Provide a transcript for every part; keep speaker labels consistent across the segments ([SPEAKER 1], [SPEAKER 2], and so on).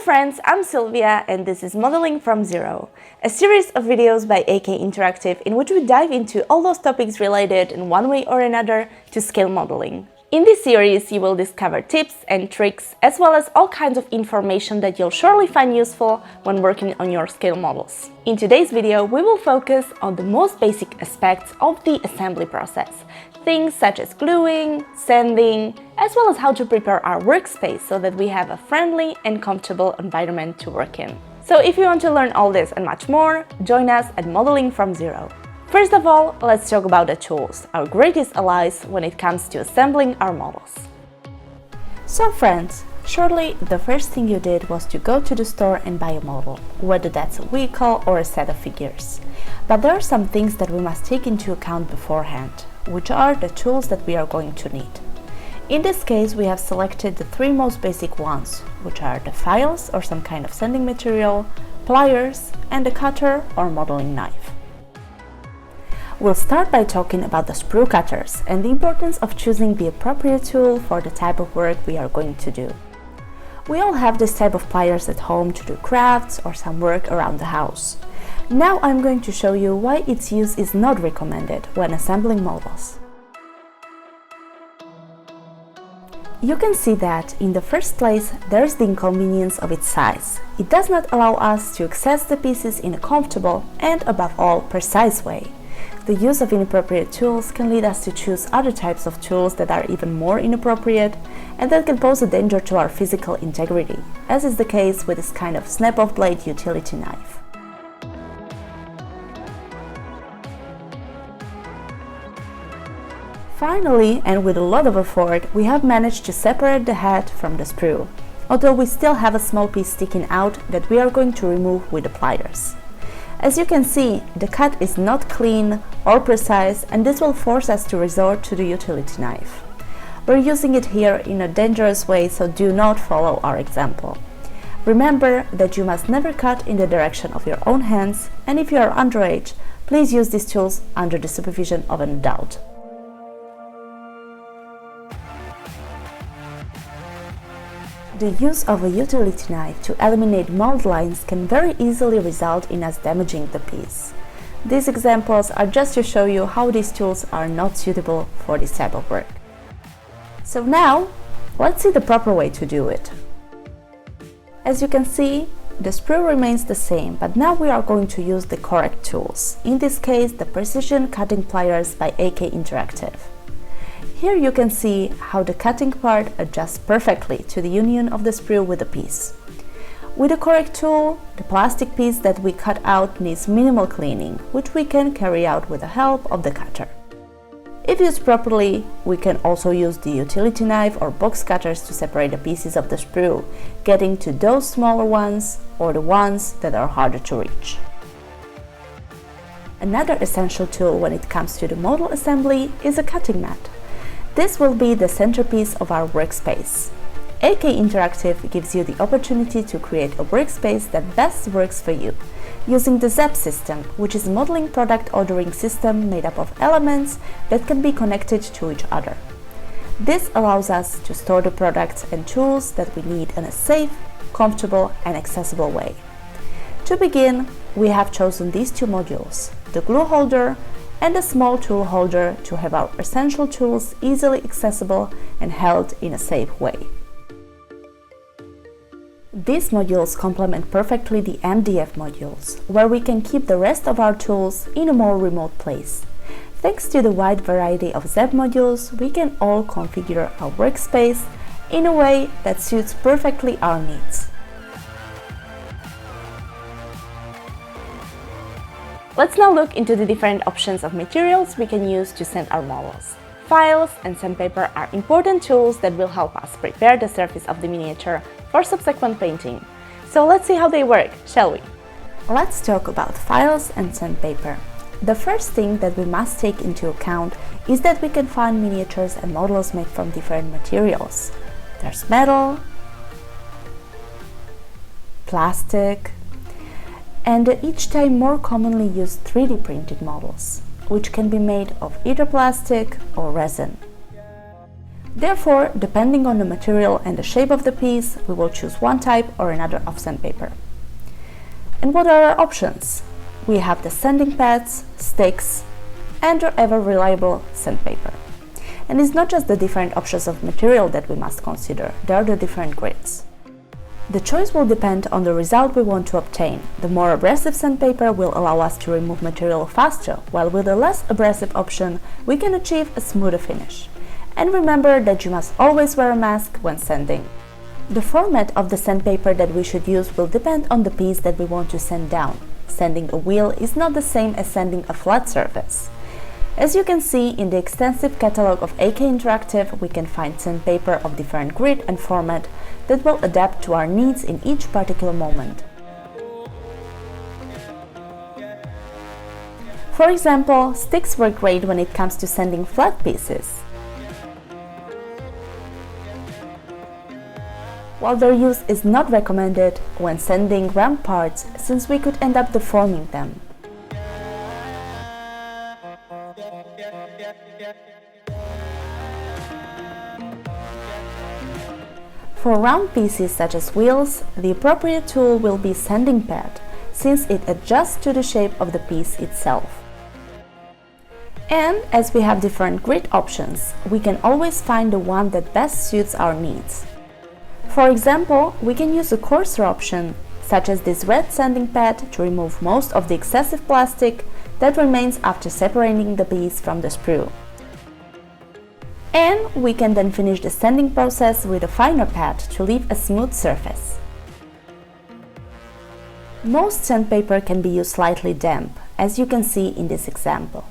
[SPEAKER 1] friends, I'm Silvia and this is Modeling from Zero, a series of videos by AK Interactive in which we dive into all those topics related in one way or another to scale modeling. In this series, you will discover tips and tricks as well as all kinds of information that you'll surely find useful when working on your scale models. In today's video, we will focus on the most basic aspects of the assembly process, things such as gluing, sanding, as well as how to prepare our workspace so that we have a friendly and comfortable environment to work in. So if you want to learn all this and much more, join us at Modeling from Zero. First of all, let's talk about the tools, our greatest allies when it comes to assembling our models. So friends, surely the first thing you did was to go to the store and buy a model, whether that's a vehicle or a set of figures. But there are some things that we must take into account beforehand, which are the tools that we are going to need. In this case, we have selected the three most basic ones, which are the files or some kind of sanding material, pliers, and a cutter or modeling knife. We'll start by talking about the sprue cutters and the importance of choosing the appropriate tool for the type of work we are going to do. We all have this type of pliers at home to do crafts or some work around the house. Now I'm going to show you why its use is not recommended when assembling models. You can see that, in the first place, there's the inconvenience of its size. It does not allow us to access the pieces in a comfortable and, above all, precise way. The use of inappropriate tools can lead us to choose other types of tools that are even more inappropriate and that can pose a danger to our physical integrity, as is the case with this kind of snap-off blade utility knife. Finally, and with a lot of effort, we have managed to separate the head from the sprue, although we still have a small piece sticking out that we are going to remove with the pliers. As you can see, the cut is not clean or precise, and this will force us to resort to the utility knife. We're using it here in a dangerous way, so do not follow our example. Remember that you must never cut in the direction of your own hands, and if you are underage, please use these tools under the supervision of an adult. The use of a utility knife to eliminate mold lines can very easily result in us damaging the piece. These examples are just to show you how these tools are not suitable for this type of work. So now, let's see the proper way to do it. As you can see, the sprue remains the same, but now we are going to use the correct tools, in this case the precision cutting pliers by AK Interactive. Here you can see how the cutting part adjusts perfectly to the union of the sprue with the piece. With the correct tool, the plastic piece that we cut out needs minimal cleaning, which we can carry out with the help of the cutter. If used properly, we can also use the utility knife or box cutters to separate the pieces of the sprue, getting to those smaller ones or the ones that are harder to reach. Another essential tool when it comes to the model assembly is a cutting mat. This will be the centerpiece of our workspace. AK Interactive gives you the opportunity to create a workspace that best works for you, using the ZEP system, which is a modeling product ordering system made up of elements that can be connected to each other. This allows us to store the products and tools that we need in a safe, comfortable, and accessible way. To begin, we have chosen these two modules, the glue holder and a small tool holder to have our essential tools easily accessible and held in a safe way. These modules complement perfectly the MDF modules, where we can keep the rest of our tools in a more remote place. Thanks to the wide variety of ZEP modules, we can all configure our workspace in a way that suits perfectly our needs. Let's now look into the different options of materials we can use to sand our models. Files and sandpaper are important tools that will help us prepare the surface of the miniature for subsequent painting. So let's see how they work, shall we? Let's talk about files and sandpaper. The first thing that we must take into account is that we can find miniatures and models made from different materials. There's metal, plastic, and each time more commonly used 3D printed models, which can be made of either plastic or resin. Therefore, depending on the material and the shape of the piece, we will choose one type or another of sandpaper. And what are our options? We have the sanding pads, sticks, and our ever-reliable sandpaper. And it's not just the different options of material that we must consider, there are the different grades. The choice will depend on the result we want to obtain. The more abrasive sandpaper will allow us to remove material faster, while with the less abrasive option, we can achieve a smoother finish. And remember that you must always wear a mask when sanding. The format of the sandpaper that we should use will depend on the piece that we want to sand down. Sanding a wheel is not the same as sanding a flat surface. As you can see in the extensive catalog of AK Interactive, we can find sandpaper of different grit and format that will adapt to our needs in each particular moment. For example, sticks work great when it comes to sanding flat pieces, while their use is not recommended when sanding round parts, since we could end up deforming them. For round pieces such as wheels, the appropriate tool will be sanding pad, since it adjusts to the shape of the piece itself. And as we have different grit options, we can always find the one that best suits our needs. For example, we can use a coarser option, such as this red sanding pad, to remove most of the excessive plastic that remains after separating the piece from the sprue. And we can then finish the sanding process with a finer pad to leave a smooth surface. Most sandpaper can be used slightly damp, as you can see in this example.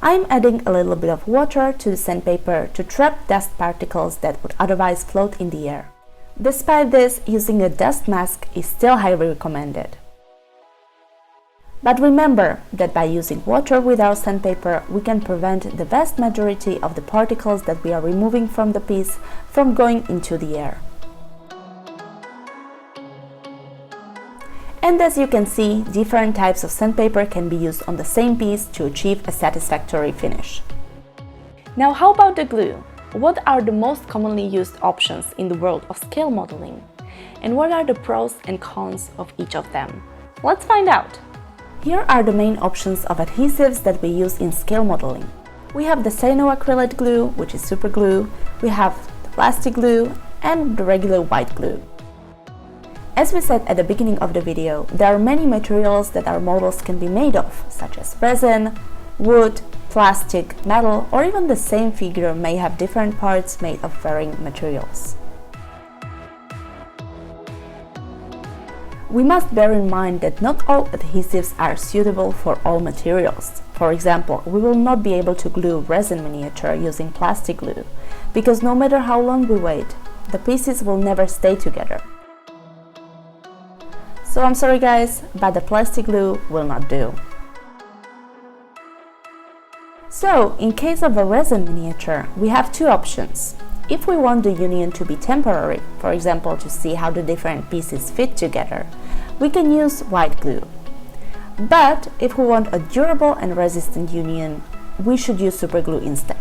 [SPEAKER 1] I'm adding a little bit of water to the sandpaper to trap dust particles that would otherwise float in the air. Despite this, using a dust mask is still highly recommended. But remember that by using water with our sandpaper, we can prevent the vast majority of the particles that we are removing from the piece from going into the air. And as you can see, different types of sandpaper can be used on the same piece to achieve a satisfactory finish. Now, how about the glue? What are the most commonly used options in the world of scale modeling? And what are the pros and cons of each of them? Let's find out! Here are the main options of adhesives that we use in scale modeling. We have the cyanoacrylate glue, which is super glue, we have the plastic glue, and the regular white glue. As we said at the beginning of the video, there are many materials that our models can be made of, such as resin, wood, plastic, metal, or even the same figure may have different parts made of varying materials. We must bear in mind that not all adhesives are suitable for all materials. For example, we will not be able to glue resin miniature using plastic glue, because no matter how long we wait, the pieces will never stay together. So I'm sorry guys, but the plastic glue will not do. So, in case of a resin miniature, we have two options. If we want the union to be temporary, for example to see how the different pieces fit together, we can use white glue. But if we want a durable and resistant union, we should use super glue instead.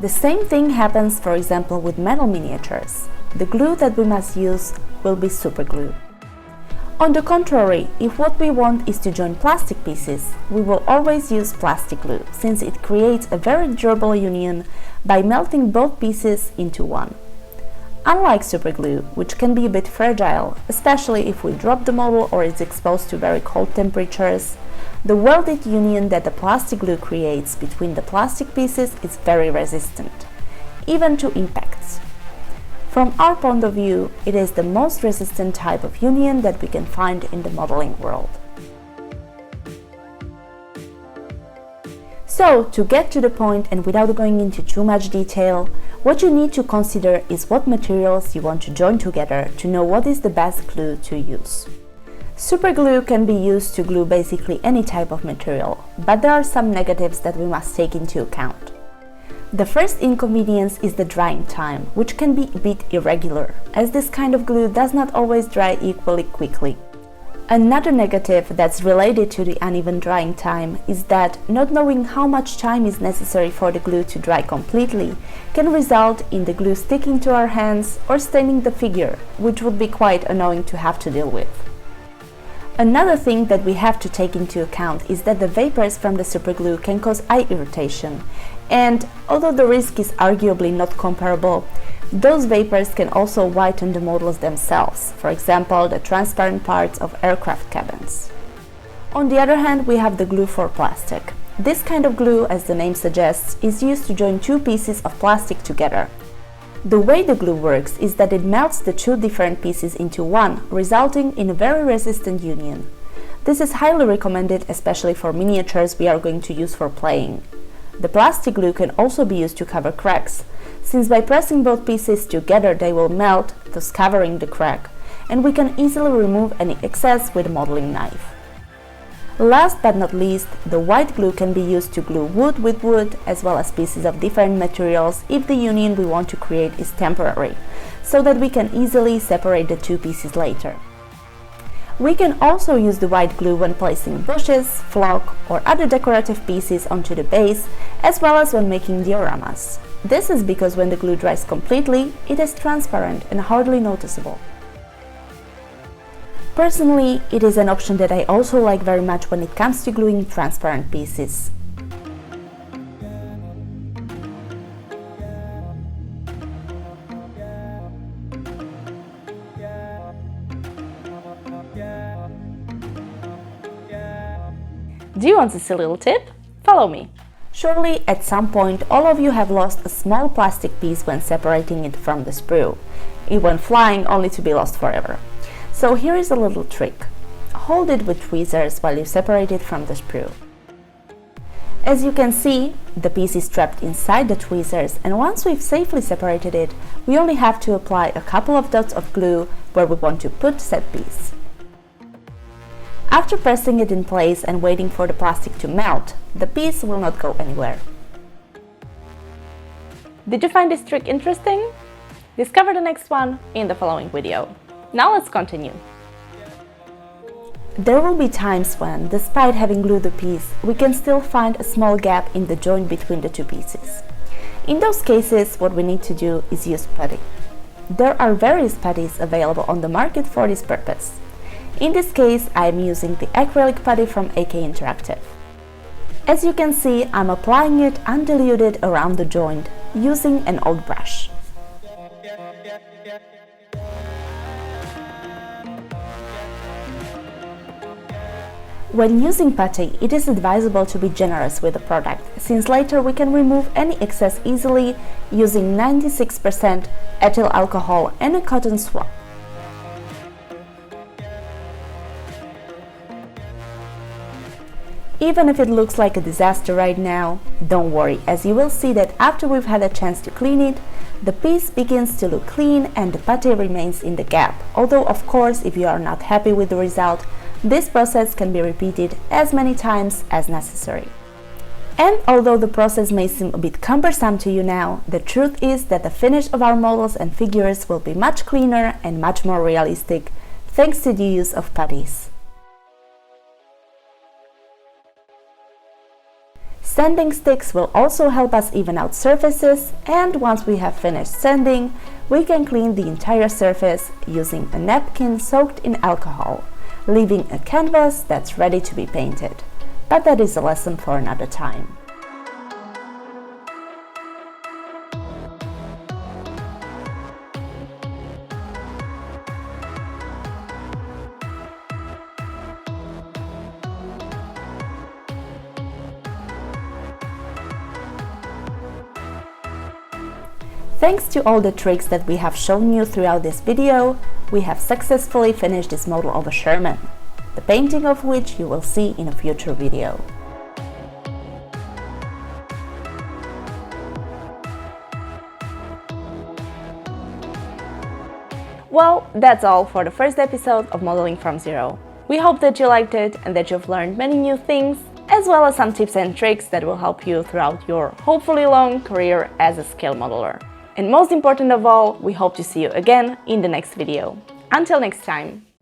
[SPEAKER 1] The same thing happens, for example, with metal miniatures. The glue that we must use will be super glue. On the contrary, if what we want is to join plastic pieces, we will always use plastic glue, since it creates a very durable union by melting both pieces into one. Unlike super glue, which can be a bit fragile, especially if we drop the model or it's exposed to very cold temperatures, the welded union that the plastic glue creates between the plastic pieces is very resistant, even to impacts. From our point of view, it is the most resistant type of union that we can find in the modeling world. So, to get to the point and without going into too much detail, what you need to consider is what materials you want to join together to know what is the best glue to use. Super glue can be used to glue basically any type of material, but there are some negatives that we must take into account. The first inconvenience is the drying time, which can be a bit irregular, as this kind of glue does not always dry equally quickly. Another negative that's related to the uneven drying time is that not knowing how much time is necessary for the glue to dry completely can result in the glue sticking to our hands or staining the figure, which would be quite annoying to have to deal with. Another thing that we have to take into account is that the vapors from the superglue can cause eye irritation, and although the risk is arguably not comparable, those vapors can also whiten the models themselves, for example, the transparent parts of aircraft cabins. On the other hand, we have the glue for plastic. This kind of glue, as the name suggests, is used to join two pieces of plastic together. The way the glue works is that it melts the two different pieces into one, resulting in a very resistant union. This is highly recommended, especially for miniatures we are going to use for playing. The plastic glue can also be used to cover cracks, since by pressing both pieces together they will melt, thus covering the crack, and we can easily remove any excess with a modeling knife. Last but not least, the white glue can be used to glue wood with wood, as well as pieces of different materials if the union we want to create is temporary, so that we can easily separate the two pieces later. We can also use the white glue when placing bushes, flock, or other decorative pieces onto the base, as well as when making dioramas. This is because when the glue dries completely, it is transparent and hardly noticeable. Personally, it is an option that I also like very much when it comes to gluing transparent pieces. Do you want to see a little tip? Follow me! Surely, at some point, all of you have lost a small plastic piece when separating it from the sprue. It went flying only to be lost forever. So here is a little trick. Hold it with tweezers while you separate it from the sprue. As you can see, the piece is trapped inside the tweezers, and once we've safely separated it, we only have to apply a couple of dots of glue where we want to put said piece. After pressing it in place and waiting for the plastic to melt, the piece will not go anywhere. Did you find this trick interesting? Discover the next one in the following video. Now let's continue. There will be times when, despite having glued the piece, we can still find a small gap in the joint between the two pieces. In those cases, what we need to do is use putty. There are various putties available on the market for this purpose. In this case, I am using the acrylic putty from AK Interactive. As you can see, I'm applying it undiluted around the joint using an old brush. When using putty, it is advisable to be generous with the product, since later we can remove any excess easily using 96% ethyl alcohol and a cotton swab. Even if it looks like a disaster right now, don't worry, as you will see that after we've had a chance to clean it, the piece begins to look clean and the putty remains in the gap. Although, of course, if you are not happy with the result, this process can be repeated as many times as necessary. And although the process may seem a bit cumbersome to you now, the truth is that the finish of our models and figures will be much cleaner and much more realistic thanks to the use of putties. Sanding sticks will also help us even out surfaces, and once we have finished sanding, we can clean the entire surface using a napkin soaked in alcohol, leaving a canvas that's ready to be painted. But that is a lesson for another time. Thanks to all the tricks that we have shown you throughout this video, we have successfully finished this model of a Sherman, the painting of which you will see in a future video. Well, that's all for the first episode of Modeling from Zero. We hope that you liked it and that you've learned many new things, as well as some tips and tricks that will help you throughout your hopefully long career as a scale modeler. And most important of all, we hope to see you again in the next video. Until next time!